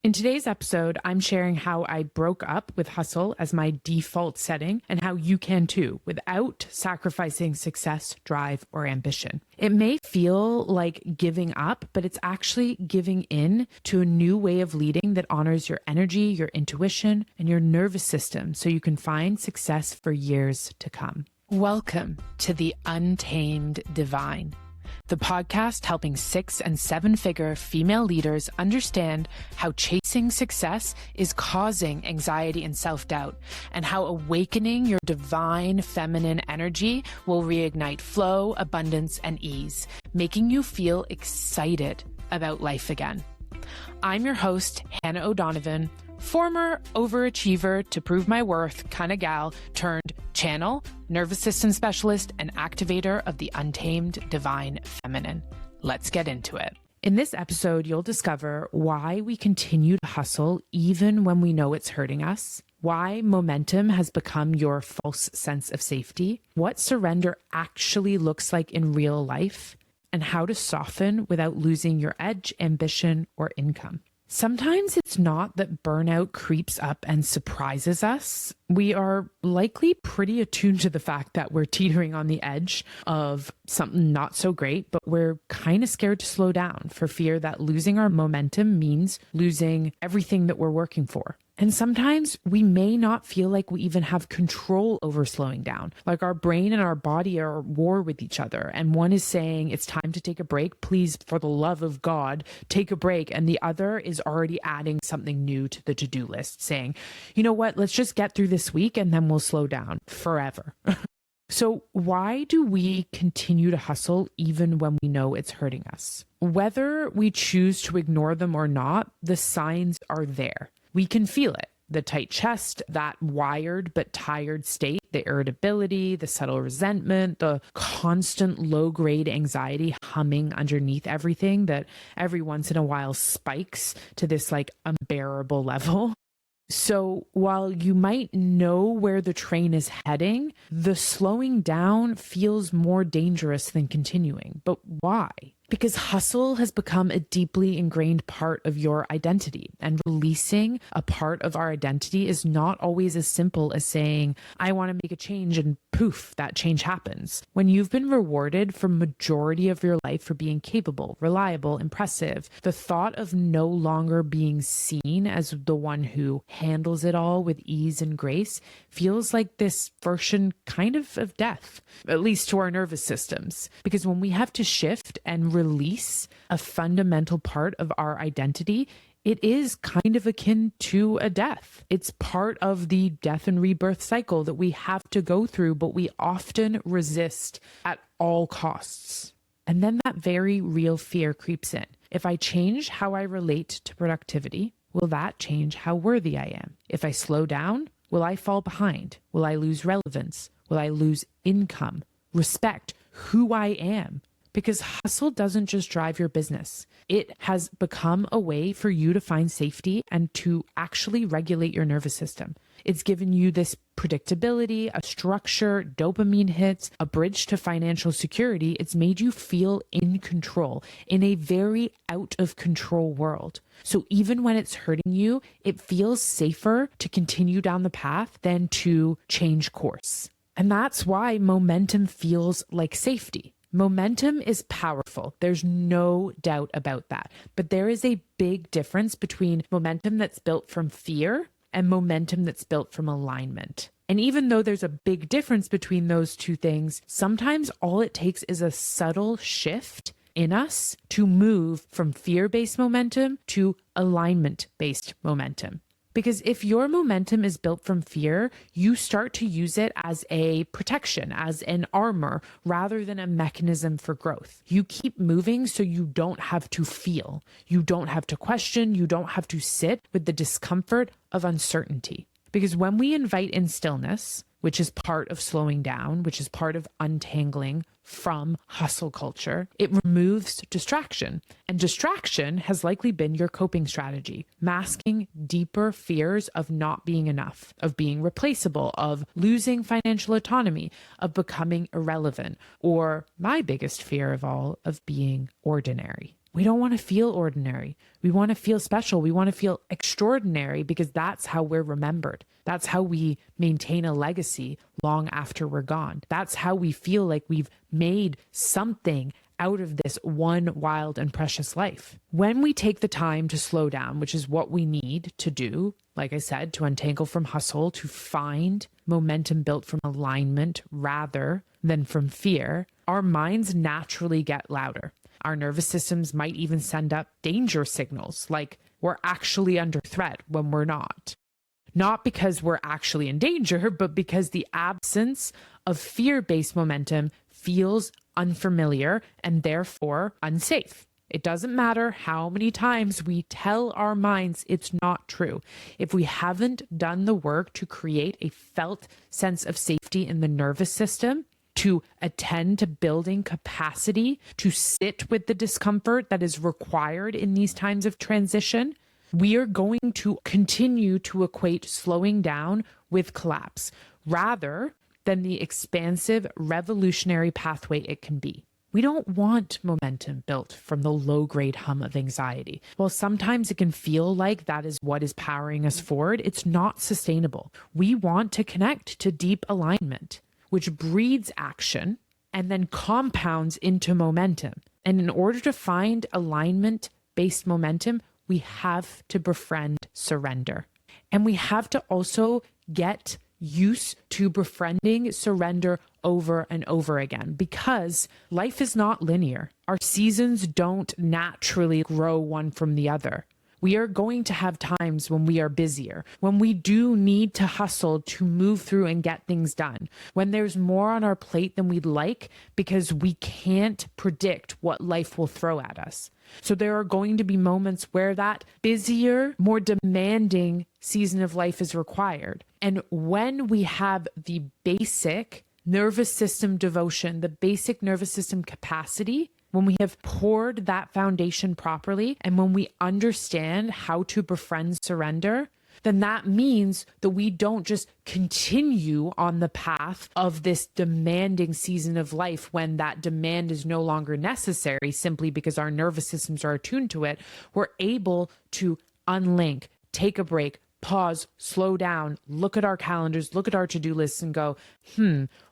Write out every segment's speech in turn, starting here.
In today's episode, I'm sharing how I broke up with hustle as my default setting and how you can too, without sacrificing success, drive, or ambition. It may feel like giving up, but it's actually giving in to a new way of leading that honors your energy, your intuition, and your nervous system so you can find success for years to come. Welcome to the Untamed Divine, the podcast helping 6- and 7-figure female leaders understand how chasing success is causing anxiety and self-doubt, and how awakening your divine feminine energy will reignite flow, abundance, and ease, making you feel excited about life again. I'm your host, Hannah O'Donovan, former overachiever to prove my worth kind of gal turned channel, nervous system specialist, and activator of the untamed divine feminine. Let's get into it. In this episode, you'll discover why we continue to hustle even when we know it's hurting us, why momentum has become your false sense of safety, what surrender actually looks like in real life, and how to soften without losing your edge, ambition, or income. Sometimes it's not that burnout creeps up and surprises us. We are likely pretty attuned to the fact that we're teetering on the edge of something not so great, but we're kind of scared to slow down for fear that losing our momentum means losing everything that we're working for. And sometimes we may not feel like we even have control over slowing down. Like our brain and our body are at war with each other. And one is saying, it's time to take a break. Please, for the love of God, take a break. And the other is already adding something new to the to-do list, saying, you know what, let's just get through this week and then we'll slow down forever. So why do we continue to hustle even when we know it's hurting us? Whether we choose to ignore them or not, the signs are there. We can feel it. The tight chest, that wired but tired state, the irritability, the subtle resentment, the constant low-grade anxiety humming underneath everything that every once in a while spikes to this like unbearable level. So while you might know where the train is heading, the slowing down feels more dangerous than continuing. But why? Because hustle has become a deeply ingrained part of your identity, and releasing a part of our identity is not always as simple as saying, I want to make a change, and poof, that change happens. When you've been rewarded for majority of your life for being capable, reliable, impressive, the thought of no longer being seen as the one who handles it all with ease and grace feels like this version kind of death, at least to our nervous systems. Because when we have to shift and release a fundamental part of our identity, it is kind of akin to a death. It's part of the death and rebirth cycle that we have to go through, but we often resist at all costs. And then that very real fear creeps in. If I change how I relate to productivity, will that change how worthy I am? If I slow down, will I fall behind? Will I lose relevance? Will I lose income, respect, who I am? Because hustle doesn't just drive your business. It has become a way for you to find safety and to actually regulate your nervous system. It's given you this predictability, a structure, dopamine hits, a bridge to financial security. It's made you feel in control in a very out of control world. So even when it's hurting you, it feels safer to continue down the path than to change course. And that's why momentum feels like safety. Momentum is powerful. There's no doubt about that. But there is a big difference between momentum that's built from fear and momentum that's built from alignment. And even though there's a big difference between those two things, sometimes all it takes is a subtle shift in us to move from fear-based momentum to alignment-based momentum. Because if your momentum is built from fear, you start to use it as a protection, as an armor, rather than a mechanism for growth. You keep moving so you don't have to feel. You don't have to question. You don't have to sit with the discomfort of uncertainty. Because when we invite in stillness, which is part of slowing down, which is part of untangling from hustle culture, it removes distraction. And distraction has likely been your coping strategy, masking deeper fears of not being enough, of being replaceable, of losing financial autonomy, of becoming irrelevant, or my biggest fear of all, of being ordinary. We don't want to feel ordinary. We want to feel special. We want to feel extraordinary because that's how we're remembered. That's how we maintain a legacy long after we're gone. That's how we feel like we've made something out of this one wild and precious life. When we take the time to slow down, which is what we need to do, like I said, to untangle from hustle, to find momentum built from alignment rather than from fear, our minds naturally get louder. Our nervous systems might even send up danger signals, like we're actually under threat when we're not. Not because we're actually in danger, but because the absence of fear-based momentum feels unfamiliar and therefore unsafe. It doesn't matter how many times we tell our minds it's not true. If we haven't done the work to create a felt sense of safety in the nervous system, to attend to building capacity, to sit with the discomfort that is required in these times of transition, we are going to continue to equate slowing down with collapse rather than the expansive, revolutionary pathway it can be. We don't want momentum built from the low-grade hum of anxiety. While sometimes it can feel like that is what is powering us forward, it's not sustainable. We want to connect to deep alignment, which breeds action and then compounds into momentum. And in order to find alignment-based momentum, we have to befriend surrender. And we have to also get used to befriending surrender over and over again because life is not linear. Our seasons don't naturally grow one from the other. We are going to have times when we are busier, when we do need to hustle to move through and get things done, when there's more on our plate than we'd like because we can't predict what life will throw at us. So there are going to be moments where that busier, more demanding season of life is required. And when we have the basic nervous system devotion, the basic nervous system capacity, when we have poured that foundation properly, and when we understand how to befriend surrender, then that means that we don't just continue on the path of this demanding season of life when that demand is no longer necessary simply because our nervous systems are attuned to it. We're able to unlink, take a break, pause, slow down, look at our calendars, look at our to-do lists and go,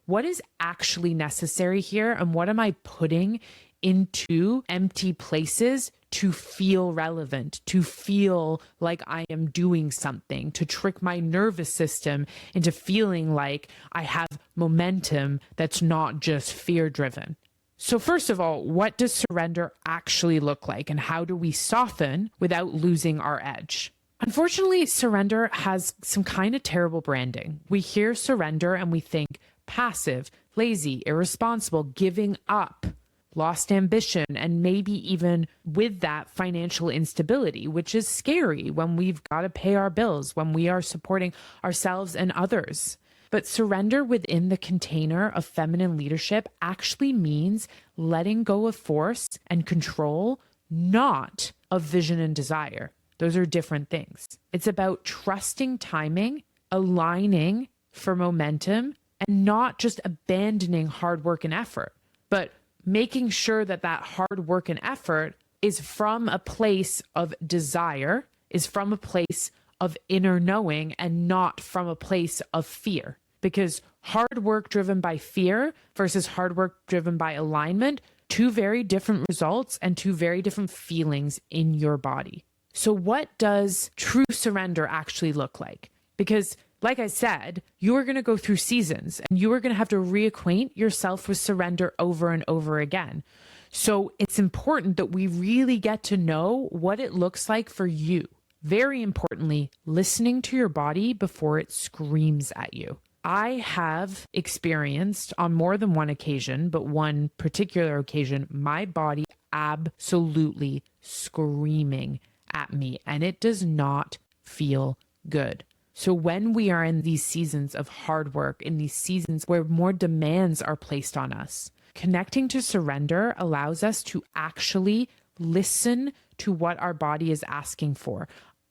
what is actually necessary here? And what am I putting into empty places to feel relevant, to feel like I am doing something, to trick my nervous system into feeling like I have momentum that's not just fear-driven. So first of all, what does surrender actually look like, and how do we soften without losing our edge? Unfortunately, surrender has some kind of terrible branding. We hear surrender and we think passive, lazy, irresponsible, giving up, lost ambition, and maybe even with that financial instability, which is scary when we've got to pay our bills, when we are supporting ourselves and others. But surrender within the container of feminine leadership actually means letting go of force and control, not of vision and desire. Those are different things. It's about trusting timing, aligning for momentum, and not just abandoning hard work and effort, but making sure that that hard work and effort is from a place of desire, is from a place of inner knowing, and not from a place of fear. Because hard work driven by fear versus hard work driven by alignment, two very different results and two very different feelings in your body. So what does true surrender actually look like? Because like I said, you are going to go through seasons and you are going to have to reacquaint yourself with surrender over and over again. So it's important that we really get to know what it looks like for you. Very importantly, listening to your body before it screams at you. I have experienced on more than one occasion, but one particular occasion, my body absolutely screaming at me, and it does not feel good. So when we are in these seasons of hard work, in these seasons where more demands are placed on us, connecting to surrender allows us to actually listen to what our body is asking for.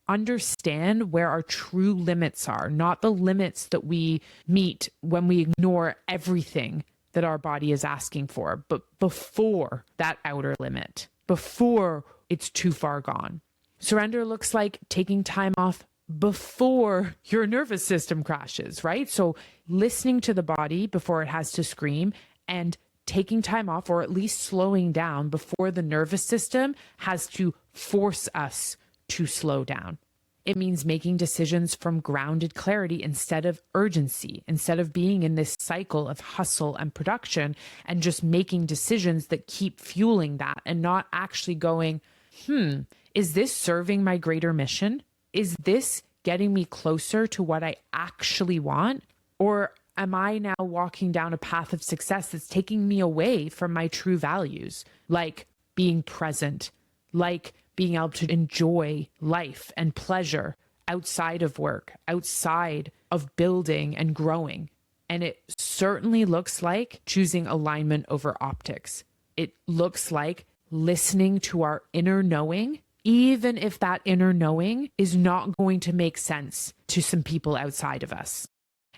Understand where our true limits are, not the limits that we meet when we ignore everything that our body is asking for, but before that outer limit. before it's too far gone. Surrender looks like taking time off before your nervous system crashes, right? So listening to the body before it has to scream and taking time off, or at least slowing down before the nervous system has to force us to slow down. It means making decisions from grounded clarity instead of urgency, instead of being in this cycle of hustle and production and just making decisions that keep fueling that and not actually going, is this serving my greater mission? Is this getting me closer to what I actually want? Or am I now walking down a path of success that's taking me away from my true values, like being present, like being able to enjoy life and pleasure outside of work, outside of building and growing? And it certainly looks like choosing alignment over optics. It looks like listening to our inner knowing, even if that inner knowing is not going to make sense to some people outside of us.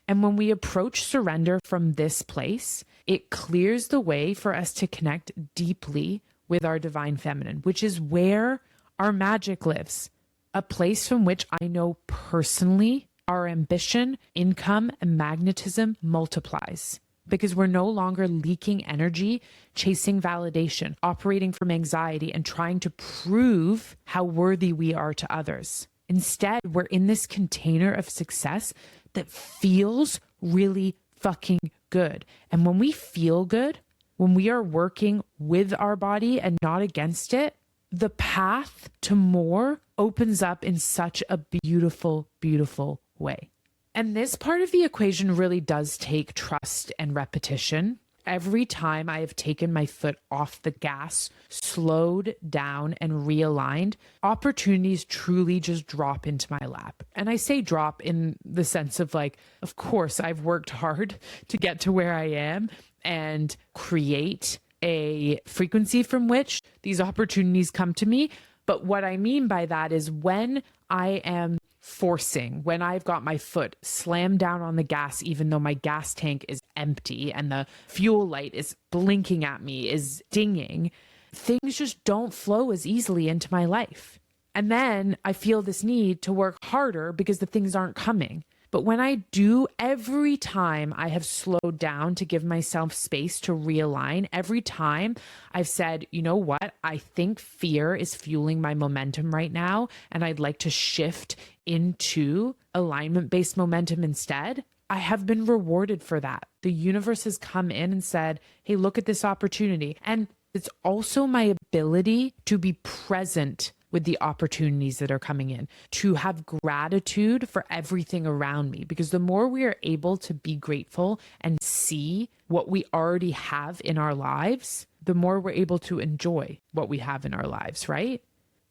And when we approach surrender from this place, it clears the way for us to connect deeply with our divine feminine, which is where our magic lives, a place from which I know personally our ambition, income, and magnetism multiplies. Because we're no longer leaking energy, chasing validation, operating from anxiety, and trying to prove how worthy we are to others. Instead, we're in this container of success that feels really fucking good. And when we feel good, when we are working with our body and not against it, the path to more opens up in such a beautiful, beautiful way. And this part of the equation really does take trust and repetition. Every time I have taken my foot off the gas, slowed down and realigned, opportunities truly just drop into my lap. And I say drop in the sense of like, of course, I've worked hard to get to where I am and create a frequency from which these opportunities come to me. But what I mean by that is when I am forcing, when I've got my foot slammed down on the gas, even though my gas tank is empty and the fuel light is blinking at me, is dinging, things just don't flow as easily into my life. And then I feel this need to work harder because the things aren't coming. But when I do, every time I have slowed down to give myself space to realign, every time I've said, you know what, I think fear is fueling my momentum right now, and I'd like to shift into alignment-based momentum instead, I have been rewarded for that. The universe has come in and said, hey, look at this opportunity. And it's also my ability to be present with the opportunities that are coming in, to have gratitude for everything around me. Because the more we are able to be grateful and see what we already have in our lives, the more we're able to enjoy what we have in our lives, right?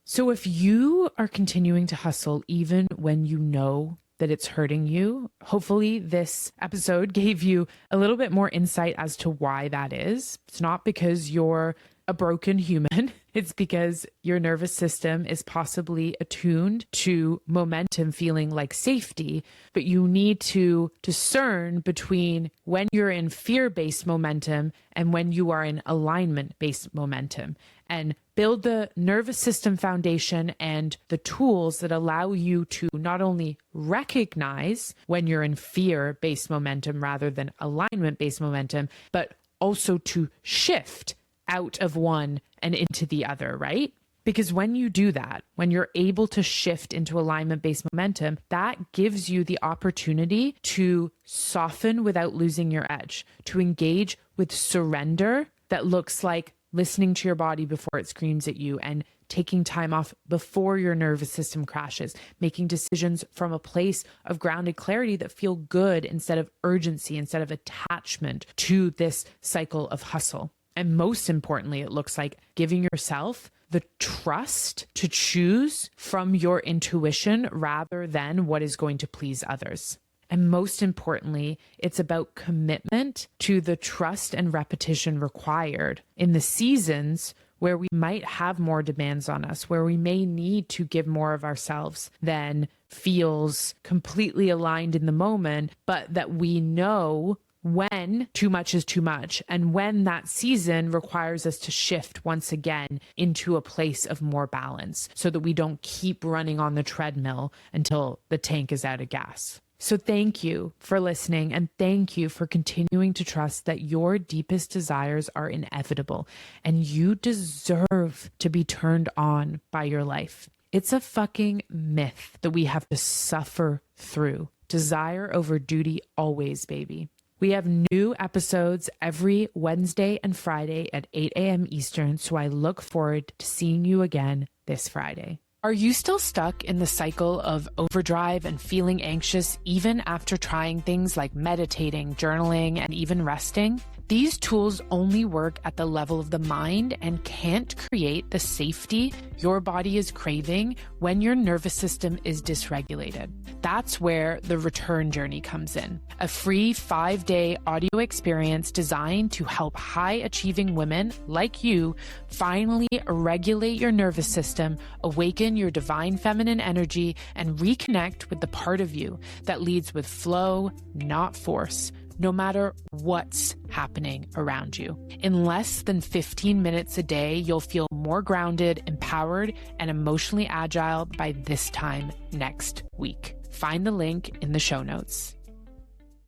So if you are continuing to hustle, even when you know that it's hurting you, hopefully this episode gave you a little bit more insight as to why that is. It's not because you're a broken human. It's because your nervous system is possibly attuned to momentum feeling like safety, but you need to discern between when you're in fear-based momentum and when you are in alignment-based momentum, and build the nervous system foundation and the tools that allow you to not only recognize when you're in fear-based momentum rather than alignment-based momentum, but also to shift out of one and into the other, right? Because when you do that, when you're able to shift into alignment-based momentum, that gives you the opportunity to soften without losing your edge, to engage with surrender that looks like listening to your body before it screams at you and taking time off before your nervous system crashes, making decisions from a place of grounded clarity that feel good instead of urgency, instead of attachment to this cycle of hustle. And most importantly, it looks like giving yourself the trust to choose from your intuition rather than what is going to please others. And most importantly, it's about commitment to the trust and repetition required in the seasons where we might have more demands on us, where we may need to give more of ourselves than feels completely aligned in the moment, but that we know when too much is too much, and when that season requires us to shift once again into a place of more balance so that we don't keep running on the treadmill until the tank is out of gas. So thank you for listening, and thank you for continuing to trust that your deepest desires are inevitable and you deserve to be turned on by your life. It's a fucking myth that we have to suffer through. Desire over duty always, baby. We have new episodes every Wednesday and Friday at 8 a.m. Eastern, so I look forward to seeing you again this Friday. Are you still stuck in the cycle of overdrive and feeling anxious even after trying things like meditating, journaling, and even resting? These tools only work at the level of the mind and can't create the safety your body is craving when your nervous system is dysregulated. That's where the return journey comes in. A free 5-day audio experience designed to help high-achieving women like you finally regulate your nervous system, awaken your divine feminine energy, and reconnect with the part of you that leads with flow, not force, no matter what's happening around you. In less than 15 minutes a day, you'll feel more grounded, empowered, and emotionally agile by this time next week. Find the link in the show notes.